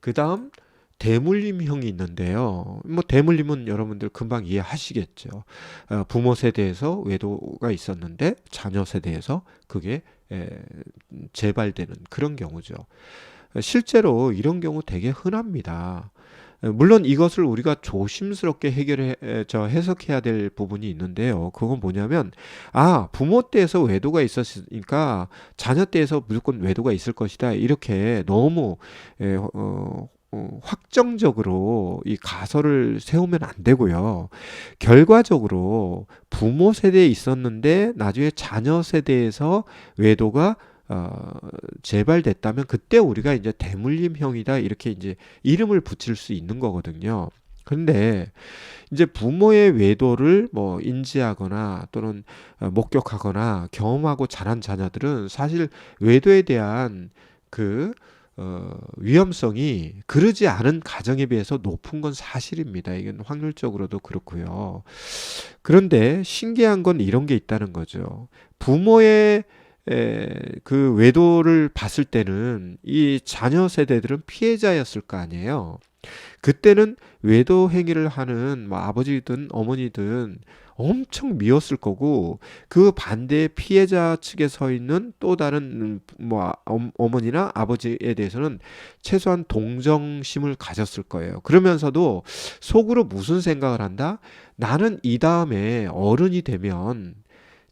그다음 대물림형이 있는데요. 뭐 대물림은 여러분들 금방 이해하시겠죠. 부모 세대에서 외도가 있었는데 자녀 세대에서 그게 에, 재발되는 그런 경우죠. 실제로 이런 경우 되게 흔합니다. 물론 이것을 우리가 조심스럽게 해석해야 될 부분이 있는데요. 그건 뭐냐면, 부모 때에서 외도가 있었으니까 자녀 때에서 무조건 외도가 있을 것이다. 이렇게 너무 확정적으로 이 가설을 세우면 안 되고요. 결과적으로 부모 세대에 있었는데 나중에 자녀 세대에서 외도가 어, 재발됐다면 그때 우리가 이제 대물림형이다 이렇게 이제 이름을 붙일 수 있는 거거든요. 근데 이제 부모의 외도를 뭐 인지하거나 또는 목격하거나 경험하고 자란 자녀들은 사실 외도에 대한 그 위험성이 그러지 않은 가정에 비해서 높은 건 사실입니다. 이건 확률적으로도 그렇고요. 그런데 신기한 건 이런 게 있다는 거죠. 부모의 그 외도를 봤을 때는 이 자녀 세대들은 피해자였을 거 아니에요. 그때는 외도 행위를 하는 뭐 아버지든 어머니든 엄청 미웠을 거고 그 반대 피해자 측에 서 있는 또 다른 뭐 어머니나 아버지에 대해서는 최소한 동정심을 가졌을 거예요. 그러면서도 속으로 무슨 생각을 한다? 나는 이 다음에 어른이 되면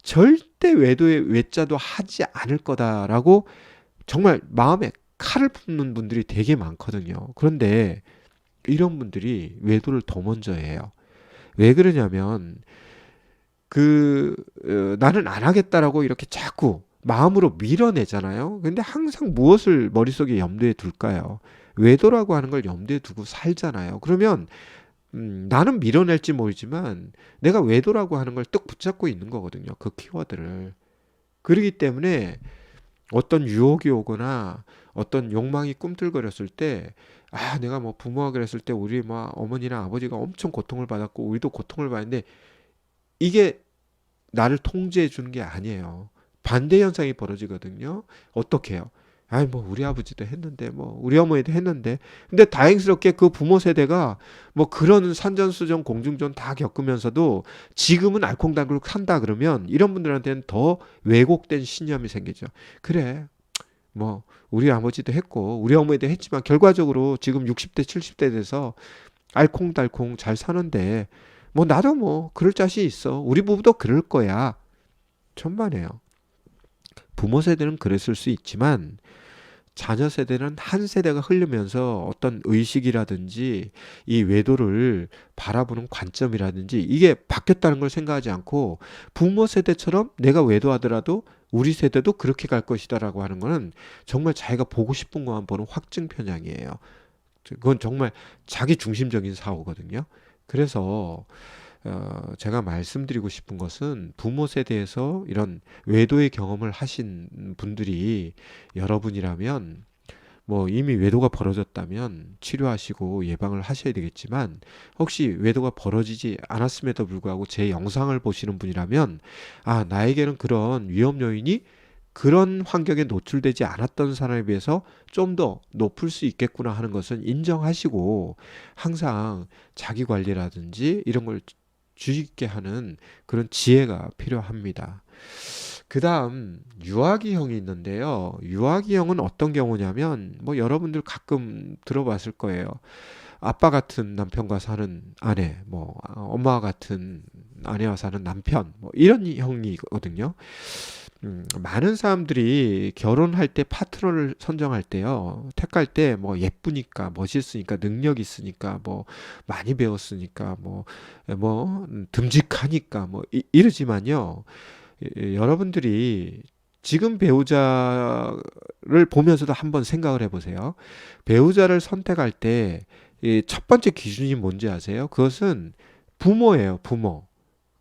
절대 외도의 외자도 하지 않을 거다라고 정말 마음에 칼을 품는 분들이 되게 많거든요. 그런데 이런 분들이 외도를 더 먼저 해요. 왜 그러냐면 나는 안 하겠다라고 이렇게 자꾸 마음으로 밀어내잖아요. 근데 항상 무엇을 머릿속에 염두에 둘까요? 외도라고 하는 걸 염두에 두고 살잖아요. 그러면 나는 밀어낼지 모르지만 내가 외도라고 하는 걸 뚝 붙잡고 있는 거거든요. 그 키워드를. 그러기 때문에 어떤 유혹이 오거나 어떤 욕망이 꿈틀거렸을 때, 내가 뭐 부모가 그랬을 때 우리 뭐 어머니나 아버지가 엄청 고통을 받았고 우리도 고통을 받는데 이게 나를 통제해 주는 게 아니에요. 반대 현상이 벌어지거든요. 어떻게 해요? 뭐 우리 아버지도 했는데 뭐 우리 어머니도 했는데 근데 다행스럽게 그 부모 세대가 뭐 그런 산전수전 공중전 다 겪으면서도 지금은 알콩달콩 산다 그러면 이런 분들한테는 더 왜곡된 신념이 생기죠. 그래, 뭐 우리 아버지도 했고 우리 어머니도 했지만 결과적으로 지금 60대 70대 돼서 알콩달콩 잘 사는데 뭐 나도 뭐 그럴 자신 있어. 우리 부부도 그럴 거야. 천만에요. 부모 세대는 그랬을 수 있지만 자녀 세대는 한 세대가 흐르면서 어떤 의식이라든지 이 외도를 바라보는 관점이라든지 이게 바뀌었다는 걸 생각하지 않고 부모 세대처럼 내가 외도하더라도 우리 세대도 그렇게 갈 것이다라고 하는 거는 정말 자기가 보고 싶은 것만 보는 확증 편향이에요. 그건 정말 자기 중심적인 사고거든요. 그래서 제가 말씀드리고 싶은 것은 부모 세대에서 이런 외도의 경험을 하신 분들이 여러분이라면 뭐 이미 외도가 벌어졌다면 치료하시고 예방을 하셔야 되겠지만 혹시 외도가 벌어지지 않았음에도 불구하고 제 영상을 보시는 분이라면 나에게는 그런 위험 요인이 그런 환경에 노출되지 않았던 사람에 비해서 좀 더 높을 수 있겠구나 하는 것은 인정하시고 항상 자기 관리라든지 이런 걸 주의 깊게 하는 그런 지혜가 필요합니다. 그 다음 유아기형이 있는데요. 유아기형은 어떤 경우냐면 뭐 여러분들 가끔 들어봤을 거예요. 아빠 같은 남편과 사는 아내, 뭐 엄마 같은 아내와 사는 남편, 뭐 이런 형이거든요. 많은 사람들이 결혼할 때 파트너를 선정할 때요. 택할 때 뭐 예쁘니까, 멋있으니까, 능력 있으니까, 뭐 많이 배웠으니까, 듬직하니까, 뭐 이러지만요. 여러분들이 지금 배우자를 보면서도 한번 생각을 해보세요. 배우자를 선택할 때 첫 번째 기준이 뭔지 아세요? 그것은 부모예요, 부모.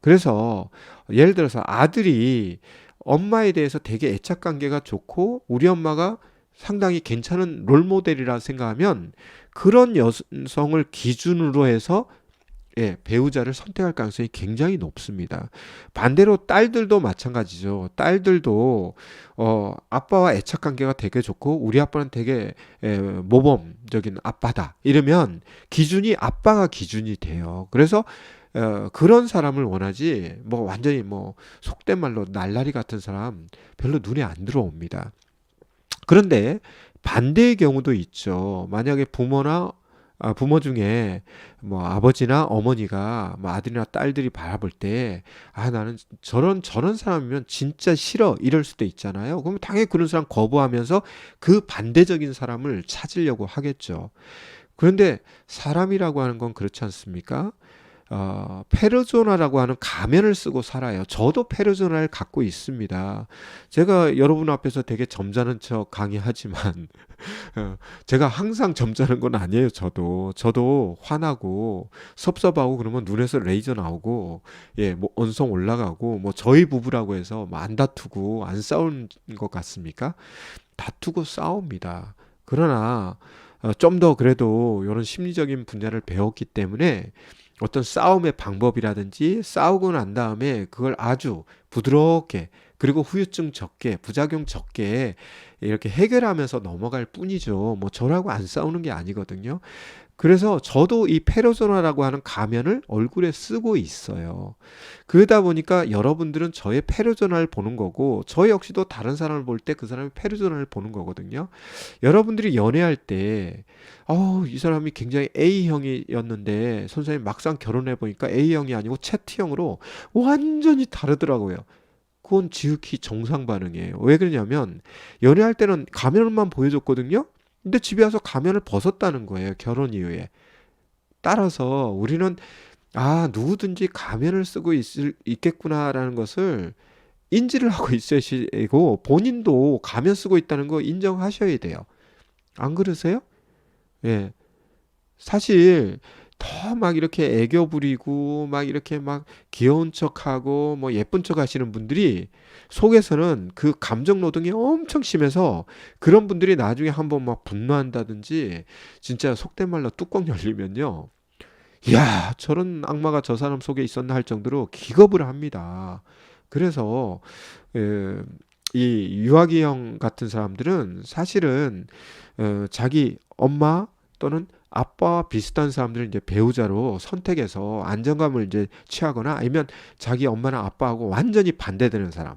그래서 예를 들어서 아들이 엄마에 대해서 되게 애착 관계가 좋고 우리 엄마가 상당히 괜찮은 롤 모델이라 생각하면 그런 여성을 기준으로 해서 배우자를 선택할 가능성이 굉장히 높습니다. 반대로 딸들도 마찬가지죠. 딸들도 아빠와 애착 관계가 되게 좋고 우리 아빠는 되게 모범적인 아빠다. 이러면 기준이 아빠가 기준이 돼요. 그래서 그런 사람을 원하지 뭐 완전히 뭐 속된 말로 날라리 같은 사람 별로 눈에 안 들어옵니다. 그런데 반대의 경우도 있죠. 만약에 부모 중에 뭐 아버지나 어머니가 뭐 아들이나 딸들이 바라볼 때, 나는 저런 사람이면 진짜 싫어 이럴 수도 있잖아요. 그럼 당연히 그런 사람 거부하면서 그 반대적인 사람을 찾으려고 하겠죠. 그런데 사람이라고 하는 건 그렇지 않습니까? 페르소나라고 하는 가면을 쓰고 살아요. 저도 페르소나를 갖고 있습니다. 제가 여러분 앞에서 되게 점잖은 척 강의하지만 제가 항상 점잖은 건 아니에요. 저도 화나고 섭섭하고 그러면 눈에서 레이저 나오고 뭐 언성 올라가고 뭐 저희 부부라고 해서 뭐 안 다투고 안 싸우는 것 같습니까? 다투고 싸웁니다. 그러나 좀 더 그래도 이런 심리적인 분야를 배웠기 때문에 어떤 싸움의 방법이라든지 싸우고 난 다음에 그걸 아주 부드럽게 그리고 후유증 적게 부작용 적게 이렇게 해결하면서 넘어갈 뿐이죠. 뭐 저라고 안 싸우는 게 아니거든요. 그래서 저도 이 페르소나라고 하는 가면을 얼굴에 쓰고 있어요. 그러다 보니까 여러분들은 저의 페르소나를 보는 거고 저 역시도 다른 사람을 볼 때 그 사람의 페르소나를 보는 거거든요. 여러분들이 연애할 때 이 사람이 굉장히 A형이었는데 선생님 막상 결혼해 보니까 A형이 아니고 Z형으로 완전히 다르더라고요. 그건 지극히 정상 반응이에요. 왜 그러냐면 연애할 때는 가면만 보여줬거든요. 근데 집에 와서 가면을 벗었다는 거예요. 결혼 이후에. 따라서 우리는 누구든지 가면을 쓰고 있겠구나라는 것을 인지를 하고 있어야 되고 본인도 가면 쓰고 있다는 거 인정하셔야 돼요. 안 그러세요? 예. 사실 더 막 이렇게 애교 부리고 막 이렇게 막 귀여운 척하고 뭐 예쁜 척 하시는 분들이 속에서는 그 감정 노동이 엄청 심해서 그런 분들이 나중에 한번 막 분노한다든지 진짜 속된 말로 뚜껑 열리면요. 야, 저런 악마가 저 사람 속에 있었나 할 정도로 기겁을 합니다. 그래서 에, 이 유아기 형 같은 사람들은 사실은 자기 엄마 또는 아빠와 비슷한 사람들을 이제 배우자로 선택해서 안정감을 이제 취하거나 아니면 자기 엄마나 아빠하고 완전히 반대되는 사람.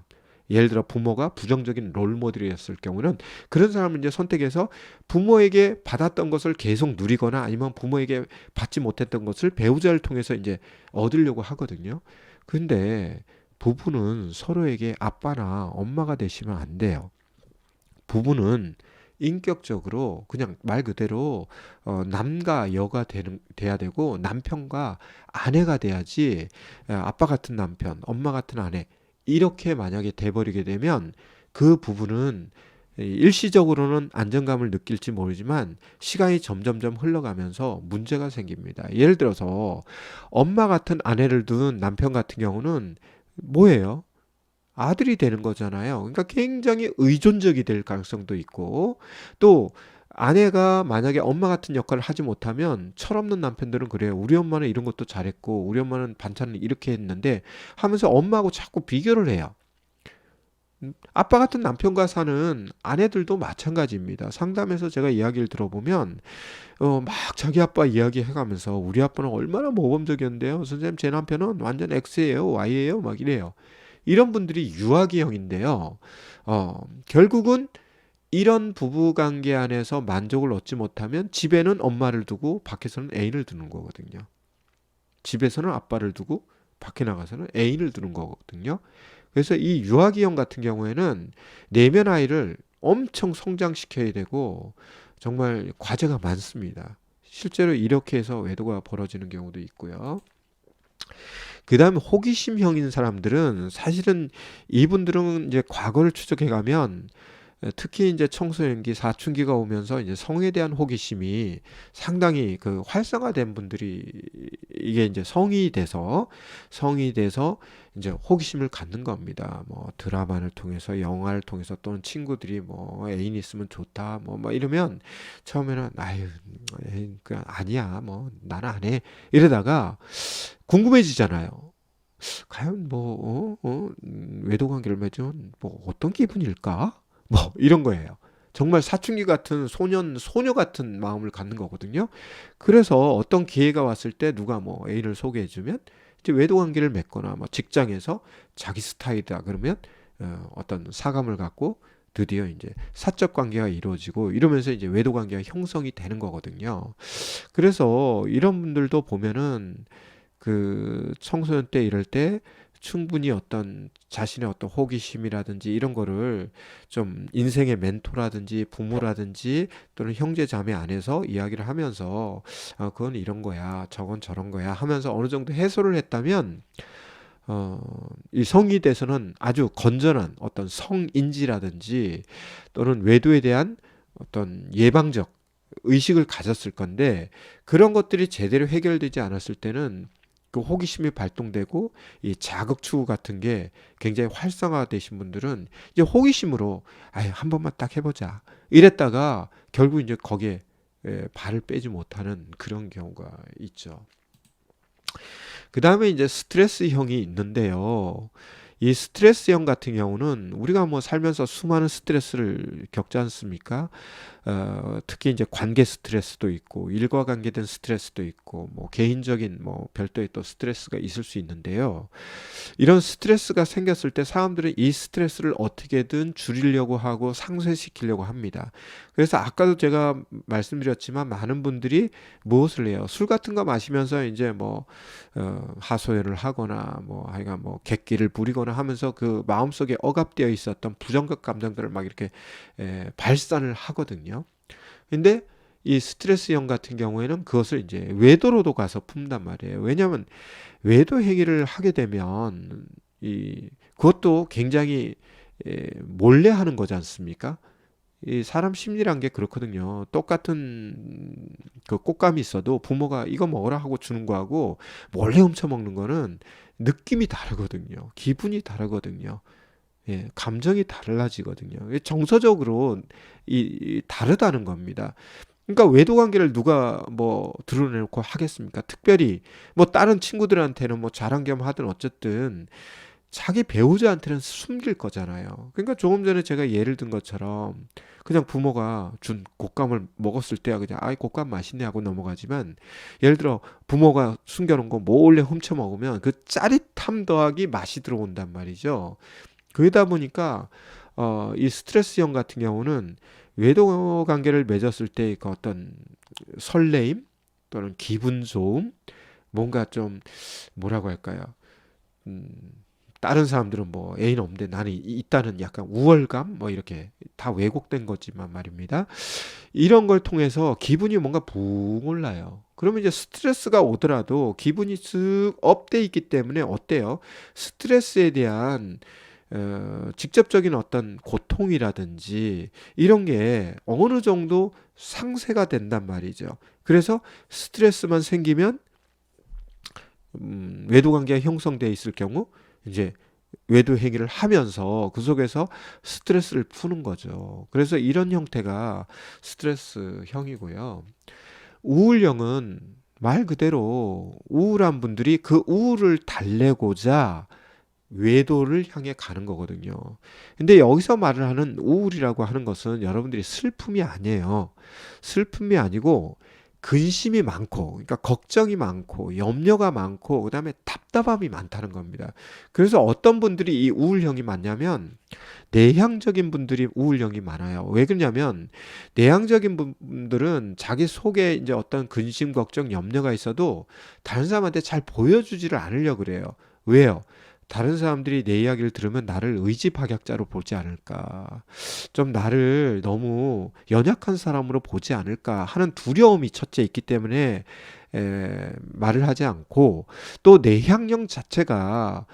예를 들어 부모가 부정적인 롤 모델이었을 경우는 그런 사람을 이제 선택해서 부모에게 받았던 것을 계속 누리거나 아니면 부모에게 받지 못했던 것을 배우자를 통해서 이제 얻으려고 하거든요. 근데 부부는 서로에게 아빠나 엄마가 되시면 안 돼요. 부부는 인격적으로 그냥 말 그대로 남과 여가 돼야 되고 남편과 아내가 돼야지 아빠 같은 남편, 엄마 같은 아내 이렇게 만약에 돼버리게 되면 그 부부는 일시적으로는 안정감을 느낄지 모르지만 시간이 점점점 흘러가면서 문제가 생깁니다. 예를 들어서 엄마 같은 아내를 둔 남편 같은 경우는 뭐예요? 아들이 되는 거잖아요. 그러니까 굉장히 의존적이 될 가능성도 있고 또 아내가 만약에 엄마 같은 역할을 하지 못하면 철없는 남편들은 그래요. 우리 엄마는 이런 것도 잘했고 우리 엄마는 반찬을 이렇게 했는데 하면서 엄마하고 자꾸 비교를 해요. 아빠 같은 남편과 사는 아내들도 마찬가지입니다. 상담에서 제가 이야기를 들어보면 막 자기 아빠 이야기 해가면서 우리 아빠는 얼마나 모범적이었는데요. 선생님 제 남편은 완전 X예요, Y예요, 막 이래요. 이런 분들이 유아기형인데요. 결국은 이런 부부관계 안에서 만족을 얻지 못하면 집에는 엄마를 두고 밖에서는 애인을 두는 거거든요. 집에서는 아빠를 두고 밖에 나가서는 애인을 두는 거거든요. 그래서 이 유아기형 같은 경우에는 내면 아이를 엄청 성장시켜야 되고 정말 과제가 많습니다. 실제로 이렇게 해서 외도가 벌어지는 경우도 있고요. 그 다음에 호기심형인 사람들은 사실은 이분들은 이제 과거를 추적해 가면 특히 이제 청소년기, 사춘기가 오면서 이제 성에 대한 호기심이 상당히 그 활성화된 분들이 이게 이제 성이 돼서 이제 호기심을 갖는 겁니다. 뭐 드라마를 통해서, 영화를 통해서, 또는 친구들이 뭐 애인 있으면 좋다 뭐 이러면 처음에는 아유 그 아니야 뭐 나는 안 해 이러다가 궁금해지잖아요. 과연 외도 관계를 맺으면 뭐 어떤 기분일까? 뭐 이런 거예요. 정말 사춘기 같은 소녀 같은 마음을 갖는 거거든요. 그래서 어떤 기회가 왔을 때 누가 뭐 애인을 소개해주면 이제 외도 관계를 맺거나 뭐 직장에서 자기 스타일이다 그러면 어떤 사감을 갖고 드디어 이제 사적 관계가 이루어지고 이러면서 이제 외도 관계가 형성이 되는 거거든요. 그래서 이런 분들도 보면은 그 청소년 때 이럴 때 충분히 어떤 자신의 어떤 호기심이라든지 이런 거를 좀 인생의 멘토라든지 부모라든지 또는 형제 자매 안에서 이야기를 하면서 그건 이런 거야 저건 저런 거야 하면서 어느 정도 해소를 했다면 이 성이 돼서는 아주 건전한 어떤 성인지라든지 또는 외도에 대한 어떤 예방적 의식을 가졌을 건데 그런 것들이 제대로 해결되지 않았을 때는 그 호기심이 발동되고 이 자극 추구 같은 게 굉장히 활성화되신 분들은 이제 호기심으로 아유 한 번만 딱 해보자 이랬다가 결국 이제 거기에 발을 빼지 못하는 그런 경우가 있죠. 그 다음에 이제 스트레스형이 있는데요. 이 스트레스형 같은 경우는 우리가 뭐 살면서 수많은 스트레스를 겪지 않습니까? 특히 이제 관계 스트레스도 있고 일과 관계된 스트레스도 있고 뭐 개인적인 뭐 별도의 또 스트레스가 있을 수 있는데요. 이런 스트레스가 생겼을 때 사람들은 이 스트레스를 어떻게든 줄이려고 하고 상쇄시키려고 합니다. 그래서 아까도 제가 말씀드렸지만 많은 분들이 무엇을 해요? 술 같은 거 마시면서 이제 뭐 하소연을 하거나 뭐 하여간 뭐 객기를 부리거나 하면서 그 마음속에 억압되어 있었던 부정적 감정들을 막 이렇게 발산을 하거든요. 근데 이 스트레스형 같은 경우에는 그것을 이제 외도로도 가서 품단 말이에요. 왜냐하면 외도 행위를 하게 되면 이 그것도 굉장히 몰래 하는 거지 않습니까? 이 사람 심리란 게 그렇거든요. 똑같은 그 꽃감이 있어도 부모가 이거 먹으라 하고 주는 거하고 몰래 훔쳐 먹는 거는 느낌이 다르거든요. 기분이 다르거든요. 예, 감정이 달라지거든요. 정서적으로 이 다르다는 겁니다. 그러니까 외도 관계를 누가 뭐 드러내놓고 하겠습니까? 특별히 뭐 다른 친구들한테는 뭐 자랑 겸 하든 어쨌든 자기 배우자한테는 숨길 거잖아요. 그러니까 조금 전에 제가 예를 든 것처럼 그냥 부모가 준 곶감을 먹었을 때야 그냥 아이 곶감 맛있네 하고 넘어가지만 예를 들어 부모가 숨겨놓은 거 몰래 훔쳐 먹으면 그 짜릿함 더하기 맛이 들어온단 말이죠. 그러다 보니까 이 스트레스형 같은 경우는 외도 관계를 맺었을 때 그 어떤 설레임 또는 기분 좋음 뭔가 좀 뭐라고 할까요? 음, 다른 사람들은 뭐 애인 없는데 나는 있다는 약간 우월감 뭐 이렇게 다 왜곡된 거지만 말입니다. 이런 걸 통해서 기분이 뭔가 붕 올라요. 그러면 이제 스트레스가 오더라도 기분이 쓱 업돼 있기 때문에 어때요? 스트레스에 대한 직접적인 어떤 고통이라든지 이런 게 어느 정도 상쇄가 된단 말이죠. 그래서 스트레스만 생기면 외도 관계가 형성돼 있을 경우 이제 외도 행위를 하면서 그 속에서 스트레스를 푸는 거죠. 그래서 이런 형태가 스트레스형이고요. 우울형은 말 그대로 우울한 분들이 그 우울을 달래고자 외도를 향해 가는 거거든요. 근데 여기서 말을 하는 우울이라고 하는 것은 여러분들이 슬픔이 아니에요. 슬픔이 아니고 근심이 많고, 그러니까 걱정이 많고, 염려가 많고, 그 다음에 답답함이 많다는 겁니다. 그래서 어떤 분들이 이 우울형이 많냐면, 내향적인 분들이 우울형이 많아요. 왜 그러냐면, 내향적인 분들은 자기 속에 이제 어떤 근심, 걱정, 염려가 있어도 다른 사람한테 잘 보여주지를 않으려고 그래요. 왜요? 다른 사람들이 내 이야기를 들으면 나를 의지박약자로 보지 않을까. 좀 나를 너무 연약한 사람으로 보지 않을까 하는 두려움이 첫째 있기 때문에 말을 하지 않고 또 내향형 자체가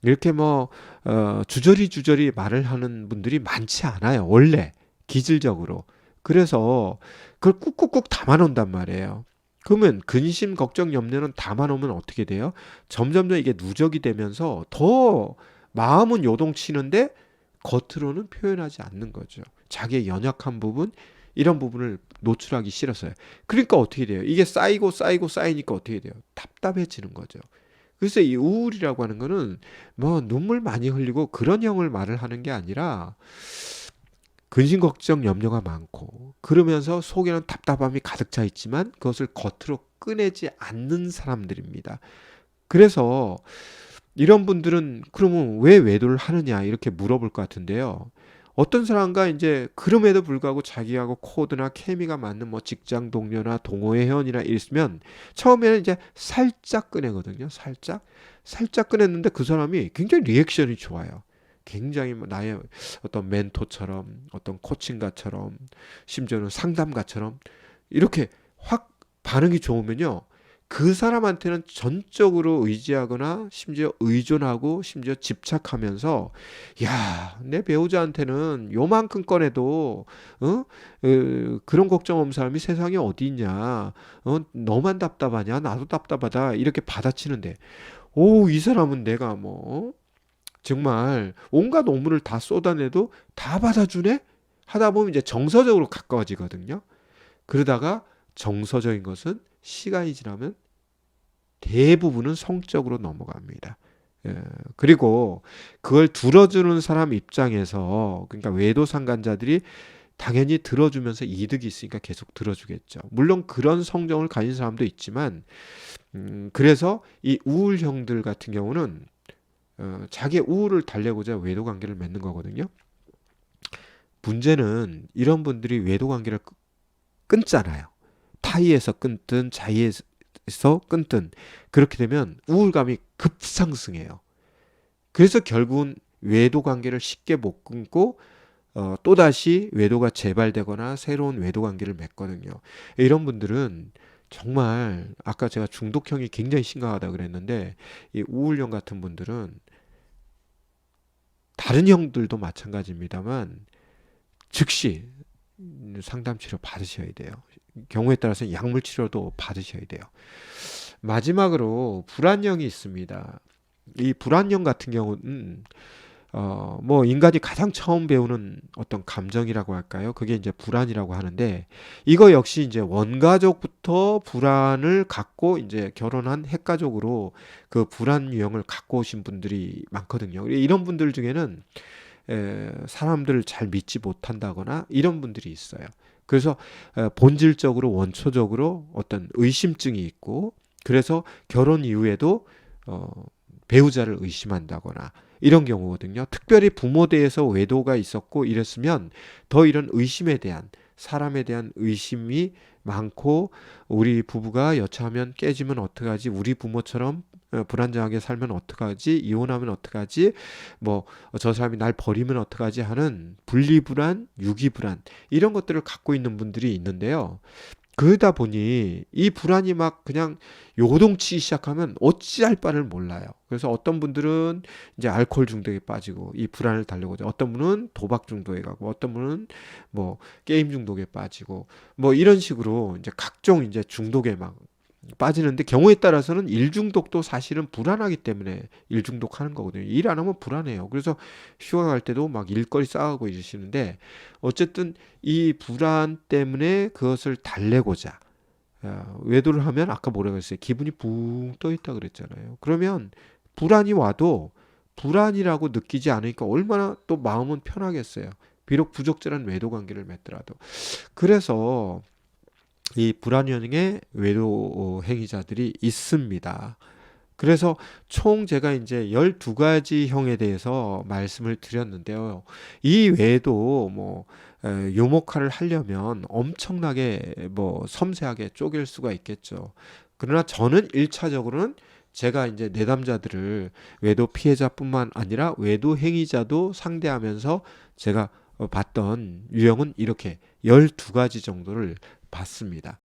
이렇게 뭐 주저리 주저리 말을 하는 분들이 많지 않아요. 원래 기질적으로. 그래서 그걸 꾹꾹꾹 담아 놓는단 말이에요. 그러면 근심, 걱정, 염려는 담아 놓으면 어떻게 돼요? 점점점 이게 누적이 되면서 더 마음은 요동치는데 겉으로는 표현하지 않는 거죠. 자기의 연약한 부분, 이런 부분을 노출하기 싫어서요. 그러니까 어떻게 돼요? 이게 쌓이고 쌓이고 쌓이니까 어떻게 돼요? 답답해지는 거죠. 그래서 이 우울이라고 하는 거는 뭐 눈물 많이 흘리고 그런 형을 말을 하는 게 아니라 근심 걱정 염려가 많고 그러면서 속에는 답답함이 가득 차 있지만 그것을 겉으로 꺼내지 않는 사람들입니다. 그래서 이런 분들은 그러면 왜 외도를 하느냐 이렇게 물어볼 것 같은데요. 어떤 사람과 이제 그럼에도 불구하고 자기하고 코드나 케미가 맞는 뭐 직장 동료나 동호회 회원이나 있으면 처음에는 이제 살짝 꺼내거든요. 살짝 꺼냈는데 그 사람이 굉장히 리액션이 좋아요. 굉장히 뭐 나의 어떤 멘토처럼 어떤 코칭가처럼 심지어는 상담가처럼 이렇게 확 반응이 좋으면요. 그 사람한테는 전적으로 의지하거나 심지어 의존하고 심지어 집착하면서 야, 내 배우자한테는 요만큼 꺼내도 어? 그런 걱정 없는 사람이 세상에 어디 있냐? 너만 답답하냐? 나도 답답하다. 이렇게 받아치는데 오, 이 사람은 내가 뭐 정말 온갖 오물을 다 쏟아내도 다 받아주네? 하다 보면 이제 정서적으로 가까워지거든요. 그러다가 정서적인 것은 시간이 지나면 대부분은 성적으로 넘어갑니다. 예, 그리고 그걸 들어주는 사람 입장에서 그러니까 외도 상간자들이 당연히 들어주면서 이득이 있으니까 계속 들어주겠죠. 물론 그런 성정을 가진 사람도 있지만 그래서 이 우울형들 같은 경우는 자기의 우울을 달래고자 외도 관계를 맺는 거거든요. 문제는 이런 분들이 외도 관계를 끊잖아요. 타의에서 끊든 자의에서 끊든 그렇게 되면 우울감이 급상승해요. 그래서 결국은 외도 관계를 쉽게 못 끊고 또다시 외도가 재발되거나 새로운 외도 관계를 맺거든요. 이런 분들은 정말 아까 제가 중독형이 굉장히 심각하다 그랬는데 이 우울형 같은 분들은 다른 형들도 마찬가지입니다만 즉시 상담 치료 받으셔야 돼요. 경우에 따라서 약물 치료도 받으셔야 돼요. 마지막으로 불안형이 있습니다. 이 불안형 같은 경우는 뭐 인간이 가장 처음 배우는 어떤 감정이라고 할까요? 그게 이제 불안이라고 하는데 이거 역시 이제 원가족부터 불안을 갖고 이제 결혼한 핵가족으로 그 불안 유형을 갖고 오신 분들이 많거든요. 이런 분들 중에는 사람들을 잘 믿지 못한다거나 이런 분들이 있어요. 그래서 본질적으로 원초적으로 어떤 의심증이 있고 그래서 결혼 이후에도 어, 배우자를 의심한다거나 이런 경우거든요. 특별히 부모에 대해서 외도가 있었고 이랬으면 더 이런 의심에 대한 사람에 대한 의심이 많고 우리 부부가 여차하면 깨지면 어떡하지? 우리 부모처럼 불안정하게 살면 어떡하지? 이혼하면 어떡하지? 뭐 저 사람이 날 버리면 어떡하지? 하는 분리불안, 유기불안 이런 것들을 갖고 있는 분들이 있는데요. 그러다 보니 이 불안이 막 그냥 요동치기 시작하면 어찌할 바를 몰라요. 그래서 어떤 분들은 이제 알코올 중독에 빠지고 이 불안을 달래고자 어떤 분은 도박 중독에 가고 어떤 분은 뭐 게임 중독에 빠지고 뭐 이런 식으로 이제 각종 이제 중독에 막 빠지는데 경우에 따라서는 일 중독도 사실은 불안하기 때문에 일 중독하는 거거든요. 일 안 하면 불안해요. 그래서 휴가 갈 때도 막 일거리 쌓아가고 이러시는데 어쨌든 이 불안 때문에 그것을 달래고자 외도를 하면 아까 뭐라고 했어요? 기분이 붕 떠 있다 그랬잖아요. 그러면 불안이 와도 불안이라고 느끼지 않으니까 얼마나 또 마음은 편하겠어요. 비록 부적절한 외도 관계를 맺더라도. 그래서 이 불안형의 외도 행위자들이 있습니다. 그래서 총 제가 이제 12가지 형에 대해서 말씀을 드렸는데요. 이 외에도 뭐 요목화를 하려면 엄청나게 뭐 섬세하게 쪼갤 수가 있겠죠. 그러나 저는 1차적으로는 제가 이제 내담자들을 외도 피해자뿐만 아니라 외도 행위자도 상대하면서 제가 봤던 유형은 이렇게 12가지 정도를 봤습니다.